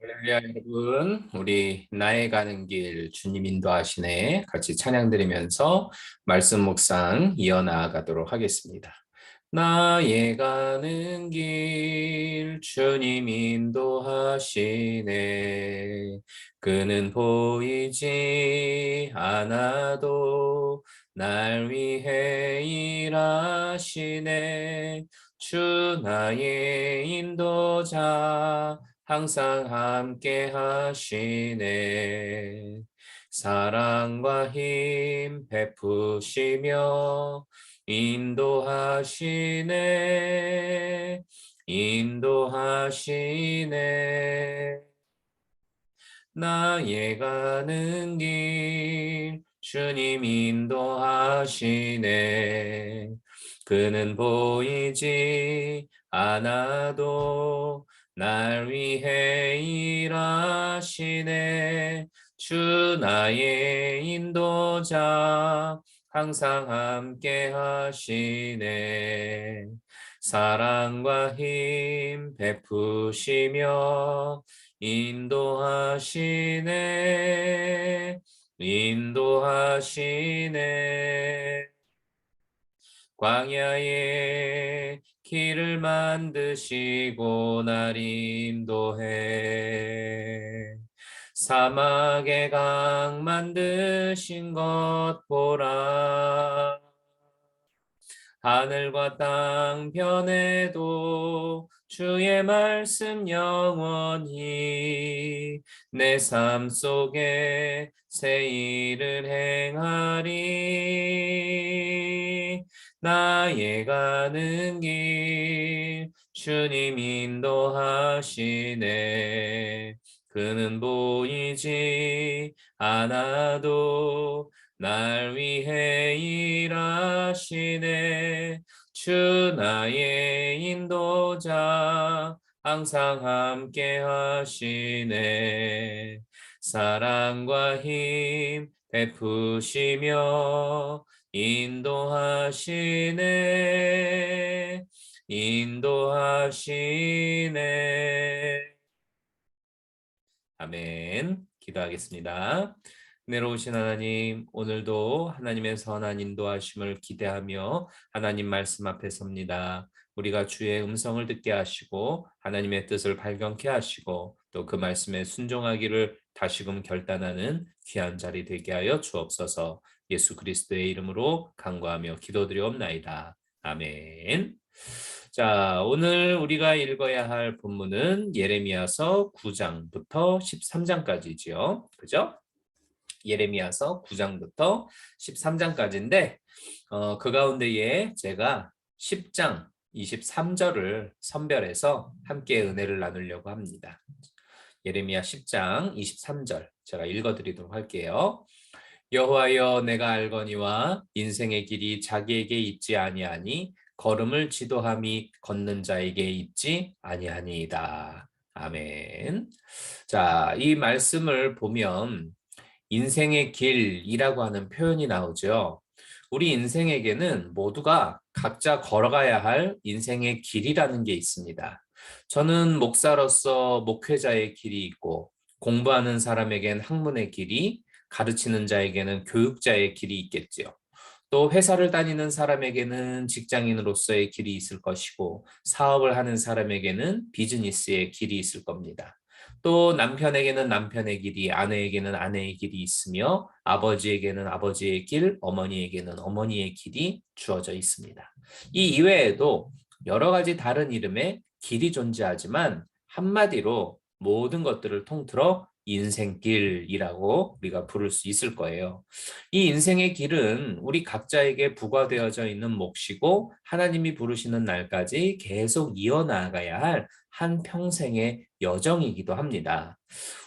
할렐루야 여러분, 우리 나의 가는 길 주님 인도하시네 같이 찬양 드리면서 말씀 묵상 이어나가도록 하겠습니다. 나의 가는 길 주님 인도하시네. 그는 보이지 않아도 날 위해 일하시네. 주 나의 인도자 항상 함께 하시네. 사랑과 힘 베푸시며 인도하시네. 인도하시네. 나의 가는 길 주님 인도하시네. 그는 보이지 않아도 날 위해 일하시네. 주 나의 인도자 항상 함께 하시네. 사랑과 힘 베푸시며 인도하시네. 인도하시네. 광야에 길을 만드시고 날 인도해. 사막에 강 만드신 것 보라. 하늘과 땅 변해도 주의 말씀 영원히 내 삶 속에 새 일을 행하리. 나의 가는 길 주님 인도하시네. 그는 보이지 않아도 날 위해 일하시네. 주 나의 인도자 항상 함께 하시네. 사랑과 힘 베푸시며 인도하시네. 인도하시네. 아멘. 기도하겠습니다. 은혜로우신 하나님, 오늘도 하나님의 선한 인도하심을 기대하며 하나님 말씀 앞에 섭니다. 우리가 주의 음성을 듣게 하시고 하나님의 뜻을 발견케 하시고 또 그 말씀에 순종하기를 다시금 결단하는 귀한 자리 되게 하여 주옵소서. 예수 그리스도의 이름으로 간구하며 기도드리옵나이다. 아멘. 자, 오늘 우리가 읽어야 할 본문은 예레미야서 9장부터 13장까지지요. 그죠? 예레미야서 9장부터 13장까지인데 그 가운데에 제가 10장 23절을 선별해서 함께 은혜를 나누려고 합니다. 예레미야 10장 23절 제가 읽어드리도록 할게요. 여호와여 내가 알거니와 인생의 길이 자기에게 있지 아니하니 걸음을 지도함이 걷는 자에게 있지 아니하니이다. 아멘. 자, 이 말씀을 보면 인생의 길이라고 하는 표현이 나오죠. 우리 인생에게는 모두가 각자 걸어가야 할 인생의 길이라는 게 있습니다. 저는 목사로서 목회자의 길이 있고 공부하는 사람에겐 학문의 길이, 가르치는 자에게는 교육자의 길이 있겠지요. 또 회사를 다니는 사람에게는 직장인으로서의 길이 있을 것이고 사업을 하는 사람에게는 비즈니스의 길이 있을 겁니다. 또 남편에게는 남편의 길이, 아내에게는 아내의 길이 있으며 아버지에게는 아버지의 길, 어머니에게는 어머니의 길이 주어져 있습니다. 이 이외에도 여러 가지 다른 이름의 길이 존재하지만 한마디로 모든 것들을 통틀어 인생길이라고 우리가 부를 수 있을 거예요. 이 인생의 길은 우리 각자에게 부과되어져 있는 몫이고 하나님이 부르시는 날까지 계속 이어나가야 할 한평생의 여정이기도 합니다.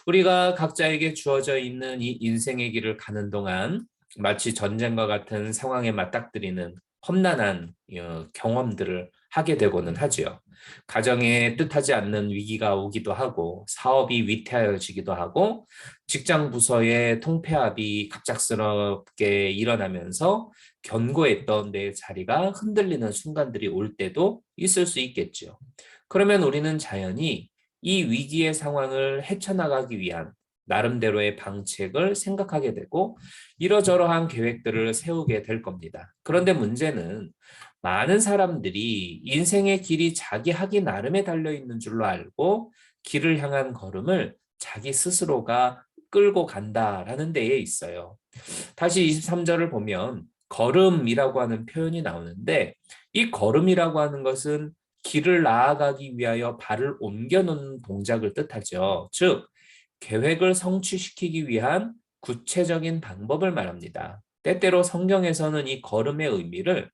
우리가 각자에게 주어져 있는 이 인생의 길을 가는 동안 마치 전쟁과 같은 상황에 맞닥뜨리는 험난한 경험들을 하게 되고는 하지요. 가정에 뜻하지 않는 위기가 오기도 하고 사업이 위태해지기도 하고 직장 부서의 통폐합이 갑작스럽게 일어나면서 견고했던 내 자리가 흔들리는 순간들이 올 때도 있을 수 있겠죠. 그러면 우리는 자연히 이 위기의 상황을 헤쳐나가기 위한 나름대로의 방책을 생각하게 되고 이러저러한 계획들을 세우게 될 겁니다. 그런데 문제는 많은 사람들이 인생의 길이 자기 하기 나름에 달려 있는 줄로 알고 길을 향한 걸음을 자기 스스로가 끌고 간다라는 데에 있어요. 다시 23절을 보면 걸음이라고 하는 표현이 나오는데 이 걸음이라고 하는 것은 길을 나아가기 위하여 발을 옮겨 놓는 동작을 뜻하죠. 즉, 계획을 성취시키기 위한 구체적인 방법을 말합니다. 때때로 성경에서는 이 걸음의 의미를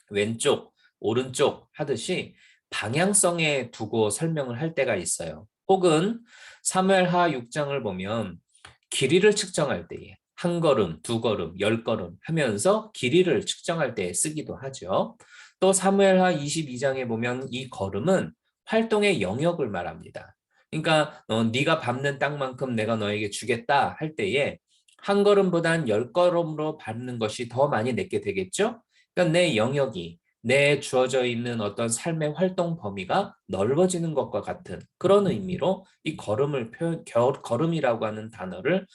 왼쪽, 오른쪽 하듯이 방향성에 두고 설명을 할 때가 있어요. 혹은 사무엘하 6장을 보면 길이를 측정할 때에 한 걸음, 두 걸음, 열 걸음 하면서 길이를 측정할 때 쓰기도 하죠. 또 사무엘하 22장에 보면 이 걸음은 활동의 영역을 말합니다. 그러니까 네가 밟는 땅만큼 내가 너에게 주겠다 할 때에 한 걸음보단 열 걸음으로 밟는 것이 더 많이 내게 되겠죠? 그러니까 내 영역이 내 주어져 있는 어떤 삶의 활동 범위가 넓어지는 것과 같은 그런 의미로 이 걸음이라고 하는 단어를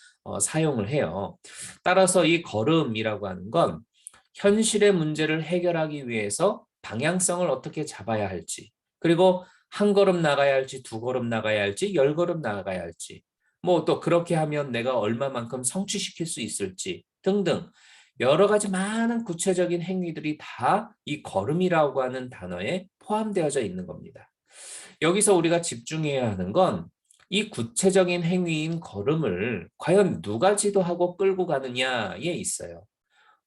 사용을 해요. 따라서 이 걸음이라고 하는 건 현실의 문제를 해결하기 위해서 방향성을 어떻게 잡아야 할지, 그리고 한 걸음 나가야 할지, 두 걸음 나가야 할지, 열 걸음 나가야 할지, 뭐 또 그렇게 하면 내가 얼마만큼 성취시킬 수 있을지 등등 여러 가지 많은 구체적인 행위들이 다 이 걸음이라고 하는 단어에 포함되어져 있는 겁니다. 여기서 우리가 집중해야 하는 건 이 구체적인 행위인 걸음을 과연 누가 지도하고 끌고 가느냐에 있어요.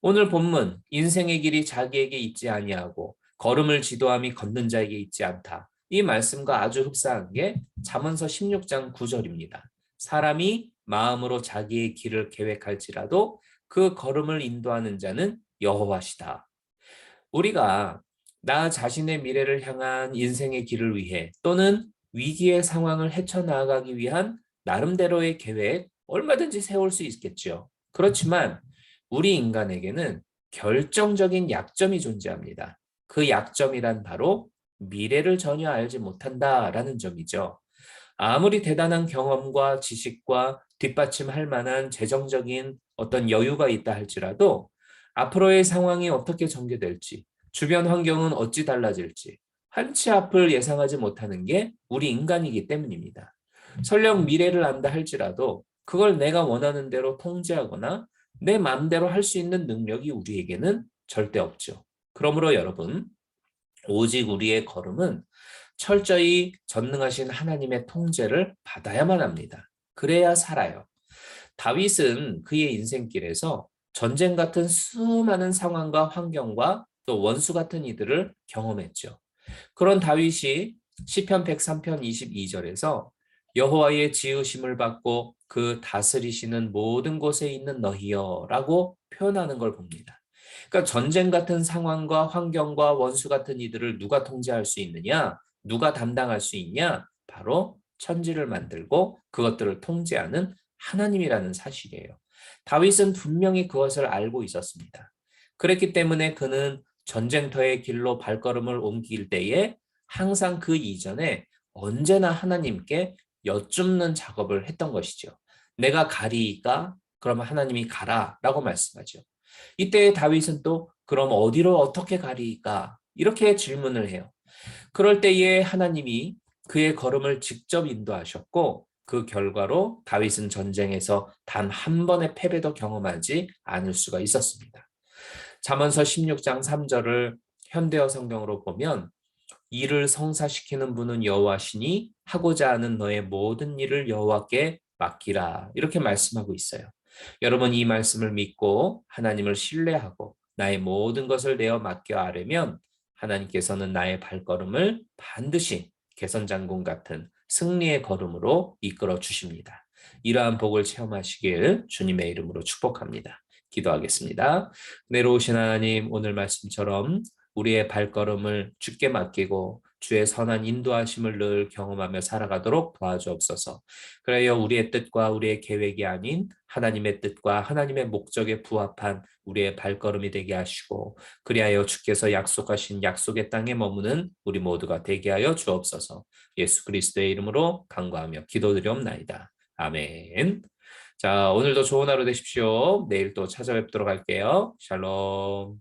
오늘 본문 인생의 길이 자기에게 있지 아니하고 걸음을 지도함이 걷는 자에게 있지 않다. 이 말씀과 아주 흡사한 게 잠언서 16장 9절입니다. 사람이 마음으로 자기의 길을 계획할지라도 그 걸음을 인도하는 자는 여호와시다. 우리가 나 자신의 미래를 향한 인생의 길을 위해 또는 위기의 상황을 헤쳐나가기 위한 나름대로의 계획 얼마든지 세울 수 있겠죠. 그렇지만 우리 인간에게는 결정적인 약점이 존재합니다. 그 약점이란 바로 미래를 전혀 알지 못한다라는 점이죠. 아무리 대단한 경험과 지식과 뒷받침할 만한 재정적인 어떤 여유가 있다 할지라도 앞으로의 상황이 어떻게 전개될지, 주변 환경은 어찌 달라질지 한치 앞을 예상하지 못하는 게 우리 인간이기 때문입니다. 설령 미래를 안다 할지라도 그걸 내가 원하는 대로 통제하거나 내 마음대로 할 수 있는 능력이 우리에게는 절대 없죠. 그러므로 여러분, 오직 우리의 걸음은 철저히 전능하신 하나님의 통제를 받아야만 합니다. 그래야 살아요. 다윗은 그의 인생길에서 전쟁 같은 수많은 상황과 환경과 또 원수 같은 이들을 경험했죠. 그런 다윗이 시편 103편 22절에서 여호와의 지으심을 받고 그 다스리시는 모든 곳에 있는 너희여라고 표현하는 걸 봅니다. 그러니까 전쟁 같은 상황과 환경과 원수 같은 이들을 누가 통제할 수 있느냐? 누가 담당할 수 있냐? 바로 천지를 만들고 그것들을 통제하는 하나님이라는 사실이에요. 다윗은 분명히 그것을 알고 있었습니다. 그랬기 때문에 그는 전쟁터의 길로 발걸음을 옮길 때에 항상 그 이전에 언제나 하나님께 여쭙는 작업을 했던 것이죠. 내가 가리이까? 그러면 하나님이 가라라고 말씀하죠. 이때 다윗은 또 그럼 어디로 어떻게 가리이까? 이렇게 질문을 해요. 그럴 때에 하나님이 그의 걸음을 직접 인도하셨고 그 결과로 다윗은 전쟁에서 단 한 번의 패배도 경험하지 않을 수가 있었습니다. 잠언서 16장 3절을 현대어 성경으로 보면 일을 성사시키는 분은 여호와시니 하고자 하는 너의 모든 일을 여호와께 맡기라 이렇게 말씀하고 있어요. 여러분 이 말씀을 믿고 하나님을 신뢰하고 나의 모든 것을 내어 맡겨 아뢰면 하나님께서는 나의 발걸음을 반드시 개선장군 같은 승리의 걸음으로 이끌어 주십니다. 이러한 복을 체험하시길 주님의 이름으로 축복합니다. 기도하겠습니다. 내려오신 하나님 오늘 말씀처럼 우리의 발걸음을 주께 맡기고 주의 선한 인도하심을 늘 경험하며 살아가도록 도와주옵소서. 그래요 우리의 뜻과 우리의 계획이 아닌 하나님의 뜻과 하나님의 목적에 부합한 우리의 발걸음이 되게 하시고 그리하여 주께서 약속하신 약속의 땅에 머무는 우리 모두가 되게 하여 주옵소서. 예수 그리스도의 이름으로 간구하며 기도드리옵나이다. 아멘. 자, 오늘도 좋은 하루 되십시오. 내일 또 찾아뵙도록 할게요. 샬롬.